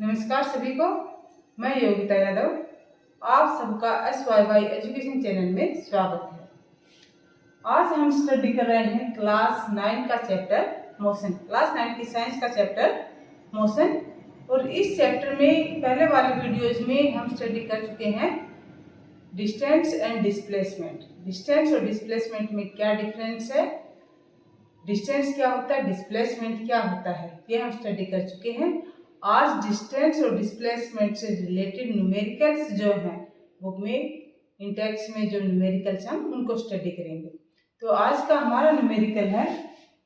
नमस्कार सभी को, मैं योगिता यादव। आप सबका SYY एजुकेशन चैनल में स्वागत है। आज हम स्टडी कर रहे हैं क्लास 9 का चैप्टर मोशन, क्लास 9 की साइंस का चैप्टर मोशन। और इस चैप्टर में पहले वाले वीडियोज में हम स्टडी कर चुके हैं डिस्टेंस एंड डिस्प्लेसमेंट। डिस्टेंस और डिस्प्लेसमेंट में क्या डिफरेंस है, डिस्टेंस क्या होता है, डिस्प्लेसमेंट क्या होता है, ये हम स्टडी कर चुके हैं। आज डिस्टेंस और डिस्प्लेसमेंट से रिलेटेड न्यूमेरिकल्स जो हैं बुक में इंटेक्स में जो न्यूमेरिकल्स हैं उनको स्टडी करेंगे। तो आज का हमारा न्यूमेरिकल है,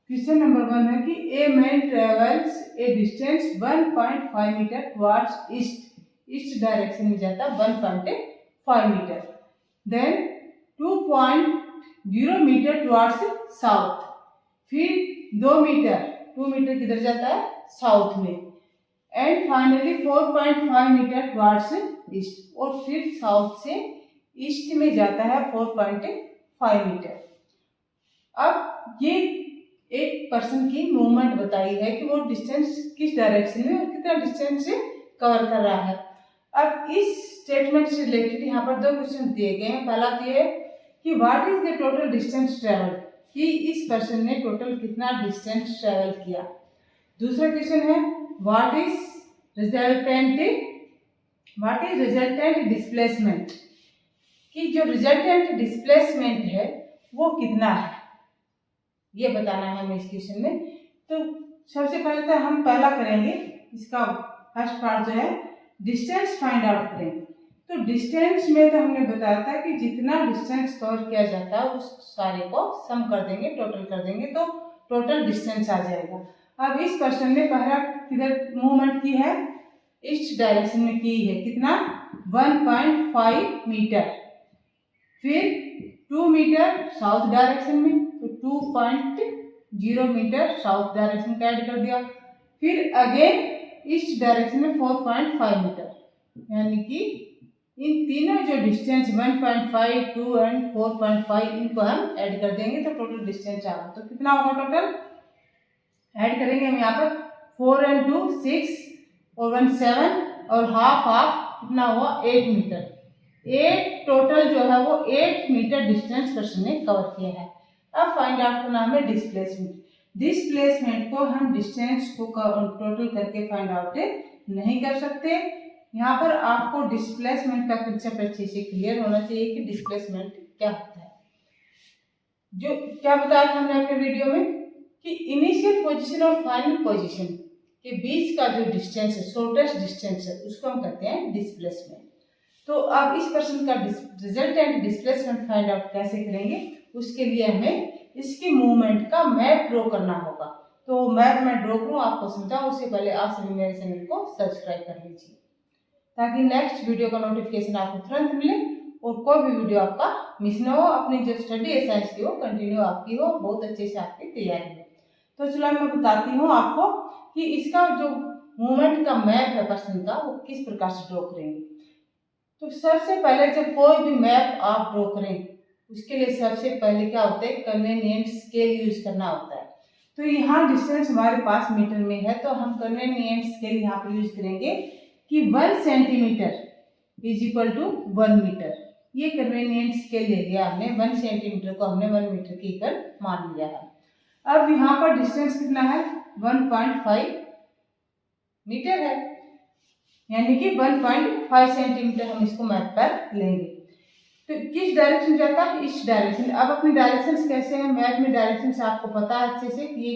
क्वेश्चन नंबर 1 है कि a man travels a distance 1.5 metre towards east, east direction में जाता है 1.5 metre, then 2.0 metre towards south, फिर 2 मीटर किधर जाता है, साउथ में, and finally 4.5 metre towards east, और फिर साउथ से ईस्ट में जाता है 4.5 मीटर। अब ये एक पर्सन की मूवमेंट बताई है कि वो डिस्टेंस किस डायरेक्शन में और कितना डिस्टेंस से कवर कर रहा है। अब इस स्टेटमेंट से रिलेटेड यहाँ पर 2 क्वेश्चन दिए गए हैं। पहला तो ये कि what is the total distance travel, कि इस पर्सन ने टोटल कितना डिस्टेंस ट्रेवल किया। दूसरा क्वेश्चन है व्हाट इज रिजल्टेंट डिस्प्लेसमेंट, कि जो रिजल्टेंट डिस्प्लेसमेंट है वो कितना है, ये बताना है हमें इस क्वेश्चन में। तो सबसे पहले तो हम पहला करेंगे, इसका फर्स्ट पार्ट जो है डिस्टेंस फाइंड आउट करेंगे। तो डिस्टेंस में तो हमने बताया था कि जितना डिस्टेंस कवर किया जाता है उस सारे को सम कर देंगे, टोटल कर देंगे तो टोटल डिस्टेंस आ जाएगा। अब इस पर्सन ने पहला किधर मूवमेंट की है, ईस्ट डायरेक्शन में की है, कितना 1.5 मीटर, फिर 2 मीटर साउथ डायरेक्शन में, तो 2.0 मीटर साउथ डायरेक्शन का ऐड कर दिया, फिर अगेन ईस्ट डायरेक्शन में 4.5 मीटर, यानी कि इन तीनों जो डिस्टेंस 1.5, 2 एंड 4.5 इनको हम ऐड कर देंगे तो टोटल डिस्टेंस आ रहा। तो कितना होगा टोटल, ऐड करेंगे हम यहाँ पर 4 and 2 6 और 1 7 और हाफ कितना हुआ 8 मीटर। 8 टोटल जो है वो 8 मीटर डिस्टेंस पर्सन ने कवर किया है। अब फाइंड आउट करना हमें डिस्प्लेसमेंट। डिस्प्लेसमेंट को हम डिस्टेंस को टोटल करके फाइंड आउट नहीं कर सकते। यहाँ पर आपको डिस्प्लेसमेंट का कंसेप्ट अच्छे से क्लियर होना चाहिए कि डिस्प्लेसमेंट क्या होता है। जो क्या बताया था हमने अपने वीडियो में कि इनिशियल पोजीशन और फाइनल पोजीशन के बीच का जो डिस्टेंस है, शॉर्टेस्ट डिस्टेंस है, उसको हम कहते हैं डिस्प्लेसमेंट। तो अब इस पर्सन का रिजल्टेंट डिस्प्लेसमेंट फाइंड आउट कैसे करेंगे, उसके लिए हमें इसकी मूवमेंट का मैप ड्रॉ करना होगा। तो मैप मैं ड्रॉ करूँ, आपको समझाऊं, उससे पहले आप सभी मेरे चैनल को सब्सक्राइब कर लीजिए ताकि नेक्स्ट वीडियो का नोटिफिकेशन आपको तुरंत मिले और कोई भी वीडियो आपका मिस ना हो। अपनी जो स्टडी है साइंस की वो कंटिन्यू आपकी हो, बहुत अच्छे से आपकी तैयारी है। तो चलो मैं बताती हूँ आपको कि इसका जो मूवमेंट का मैप है पर्सन का वो किस प्रकार से ड्रॉ करेंगे। तो सबसे पहले जब कोई भी मैप आप ड्रॉ करें उसके लिए सबसे पहले क्या होता है, कन्वीनियंट स्केल यूज करना होता है। तो यहाँ डिस्टेंस हमारे पास मीटर में है तो हम कन्वीनियंट स्केल यहाँ पर यूज करेंगे कि 1 centimetre is equal to 1 metre. ये कन्वीनियंट स्केल ले लिया हमने, 1 सेंटीमीटर को हमने 1 मीटर के इक्वल मान लिया है। अब यहाँ पर डिस्टेंस कितना है, 1.5 मीटर है, यानी कि 1.5 सेंटीमीटर हम इसको मैप पर लेंगे। तो किस डायरेक्शन जाता है, ईस्ट डायरेक्शन। अब अपनी डायरेक्शंस कैसे हैं, मैप में डायरेक्शंस आपको पता है अच्छे से कि ये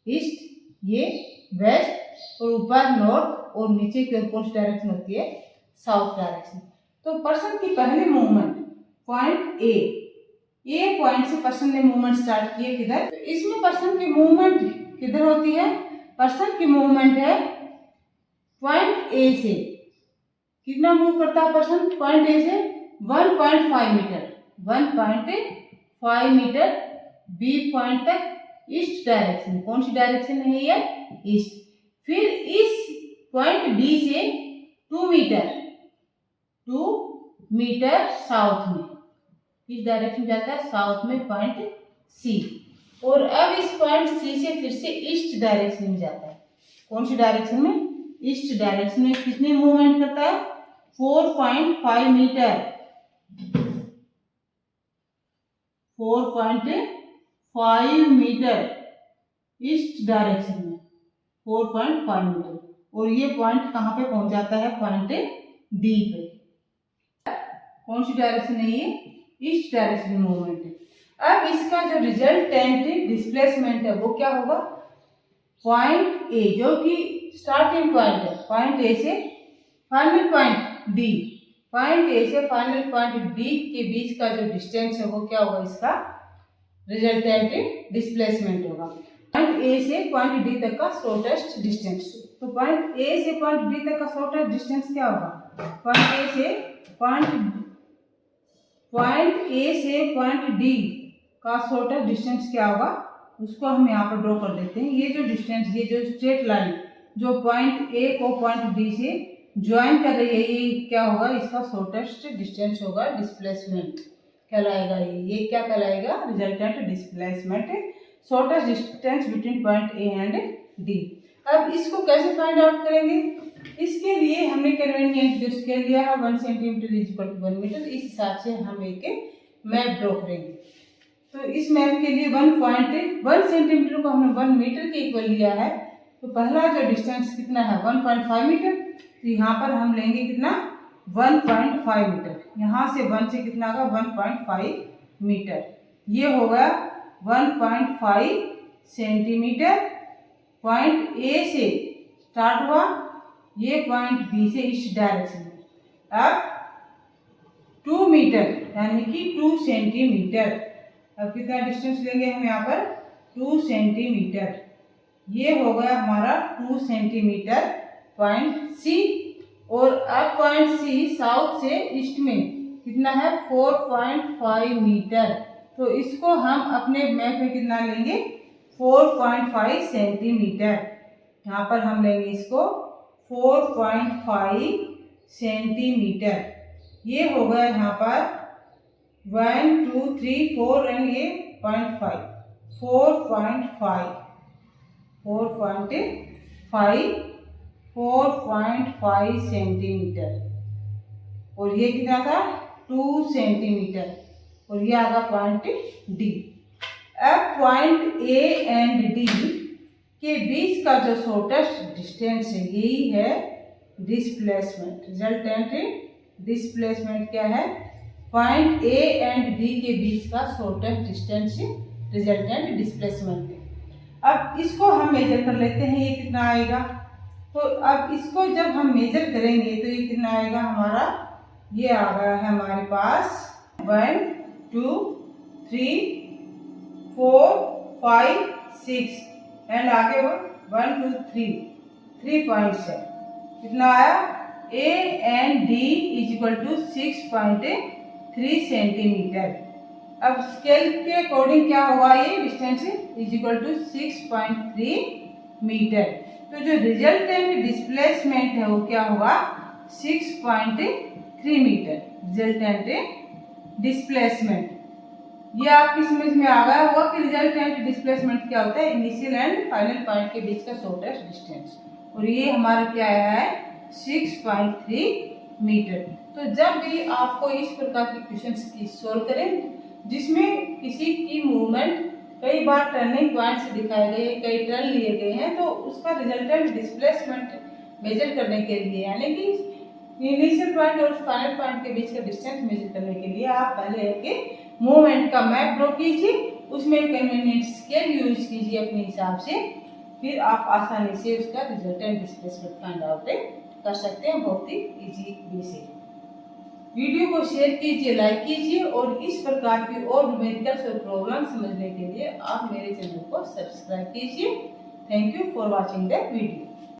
ईस्ट, ये वेस्ट और ऊपर नॉर्थ और नीचे की ओर कौन सी डायरेक्शन होती है, साउथ डायरेक्शन। तो पर्सन की पहली मूवमेंट पॉइंट ए पॉइंट से पर्सन ने मूवमेंट स्टार्ट किए किधर, तो इसमें पर्सन की मूवमेंट किधर होती है, पर्सन की मूवमेंट है पॉइंट ए से, कितना मूव करता है पर्सन पॉइंट ए से 1.5 मीटर, 1.5 मीटर बी पॉइंट तक ईस्ट डायरेक्शन, कौन सी डायरेक्शन है ये, ईस्ट। फिर इस पॉइंट डी से 2 मीटर साउथ में, इस डायरेक्शन जाता है साउथ में पॉइंट सी, और अब इस पॉइंट सी से फिर से ईस्ट डायरेक्शन में जाता है, कौन सी डायरेक्शन में, ईस्ट डायरेक्शन में कितनी मूवमेंट करता है? 4.5 मीटर। 4.5 मीटर ईस्ट डायरेक्शन में 4.5 मीटर। और ये पॉइंट कहाँ पे पहुंच जाता है? पॉइंट डी पे। कौन सी डायरेक्शन है ये? ईस्ट डायरेक्शन में मूवमेंट है। अब इसका जो रिजल्टेंट डिस्प्लेसमेंट है वो क्या होगा? पॉइंट ए, जो कि स्टार्टिंग पॉइंट है, पॉइंट ए से final point D, point A से फाइनल पॉइंट डी के बीच का जो डिस्टेंस है वो क्या होगा? इसका रिजल्टेंट डिस्प्लेसमेंट होगा। पॉइंट ए से पॉइंट डी तक का शॉर्टेस्ट डिस्टेंस। तो पॉइंट ए से पॉइंट डी तक का शॉर्टेस्ट डिस्टेंस क्या होगा? पॉइंट ए से पॉइंट डी का शॉर्टेस्ट डिस्टेंस क्या होगा? उसको हम यहाँ पर ड्रॉ कर देते हैं। ये जो डिस्टेंस, ये जो स्ट्रेट लाइन जो पॉइंट ए को पॉइंट डी से ज्वाइन कर रही है, ये क्या होगा? इसका शॉर्टेस्ट डिस्टेंस होगा, डिस्प्लेसमेंट कहलाएगा। ये क्या कहलाएगा? Resultant displacement, shortest distance between point A and D. अब इसको कैसे फाइंड आउट करेंगे? इसके लिए हमने कन्वीनियंट जो स्केल लिया है 1 सेंटीमीटर इक्वल टू 1 मीटर, इस हिसाब से हम एक मैप ड्रॉ करेंगे। तो इस मैप के लिए 1 सेंटीमीटर को हमने 1 मीटर के इक्वल लिया है। तो पहला जो डिस्टेंस कितना है? 1.5 मीटर। तो यहाँ पर हम लेंगे कितना? 1.5 मीटर। यहाँ से 1 से कितना होगा? 1.5 मीटर। ये होगा 1.5 सेंटीमीटर। पॉइंट ए से स्टार्ट हुआ, ये पॉइंट बी से इस डायरेक्शन में। अब 2 मीटर यानी कि 2 सेंटीमीटर। अब कितना डिस्टेंस लेंगे हम यहाँ पर? 2 सेंटीमीटर। ये हो गया हमारा 2 सेंटीमीटर पॉइंट सी। और अब पॉइंट सी साउथ से ईस्ट में कितना है? 4.5 मीटर। तो इसको हम अपने मैप में कितना लेंगे? 4.5 सेंटीमीटर। यहाँ पर हम लेंगे इसको 4.5 सेंटीमीटर। ये हो गया यहाँ पर 1 2 3 4 एंड ये 0.5, 4.5 सेंटीमीटर। और ये कितना था? 2 सेंटीमीटर। और ये आगा पॉइंट डी। अब पॉइंट ए एंड डी के बीच का जो शॉर्टेस्ट डिस्टेंस है यही है डिस्प्लेसमेंट। रिजल्टेंट डिस्प्लेसमेंट क्या है? पॉइंट ए एंड डी के बीच का शॉर्टेस्ट डिस्टेंस रिजल्टेंट डिस्प्लेसमेंट है। अब इसको हम मेजर कर लेते हैं, ये कितना आएगा? तो अब इसको जब हम मेजर करेंगे तो ये कितना आएगा हमारा? ये आ गया है हमारे पास 1 2 3 4 5 6 एंड आगे 1 2 3 पॉइंट्स है। कितना आया? A and D is equal to 6.3 centimetre. अब स्केल के अकॉर्डिंग क्या होगा? ये distance is equal to 6.3 metre. तो जो रिजल्टेंट डिस्प्लेसमेंट है वो क्या होगा? 6.3 मीटर रिजल्टेंट डिस्प्लेसमेंट। ये आपकी समझ में आ गया होगा कि रिजल्टेंट डिस्प्लेसमेंट क्या होता है? इनिशियल एंड फाइनल पॉइंट के बीच का शॉर्टेस्ट डिस्टेंस। और ये हमारा क्या आया है? 6.3 मीटर। तो जब भी आपको इस प्रकार के क्वेश्चंस की सॉल्व करें जिसमें किसी की मूवमेंट कई बार टर्निंग पॉइंट से दिखाए गए, कई टर्न लिए गए हैं, तो उसका रिजल्टेंट डिस्प्लेसमेंट मेजर करने के लिए यानी कि इनिशियल पॉइंट और फाइनल पॉइंट के बीच का डिस्टेंस मेजर करने के लिए आप पहले एक मूवमेंट का मैप ड्रॉ कीजिए, उसमें कन्वीनियंट स्केल यूज कीजिए अपने हिसाब से, फिर आप आसानी से उसका रिजल्टेंट डिस्प्लेसमेंट फाइंड आउट कर सकते हैं बहुत ही इजी वे से। वीडियो को शेयर कीजिए, लाइक कीजिए और इस प्रकार की और न्यूमेरिकल्स और प्रॉब्लम समझने के लिए आप मेरे चैनल को सब्सक्राइब कीजिए। Thank you for watching the video.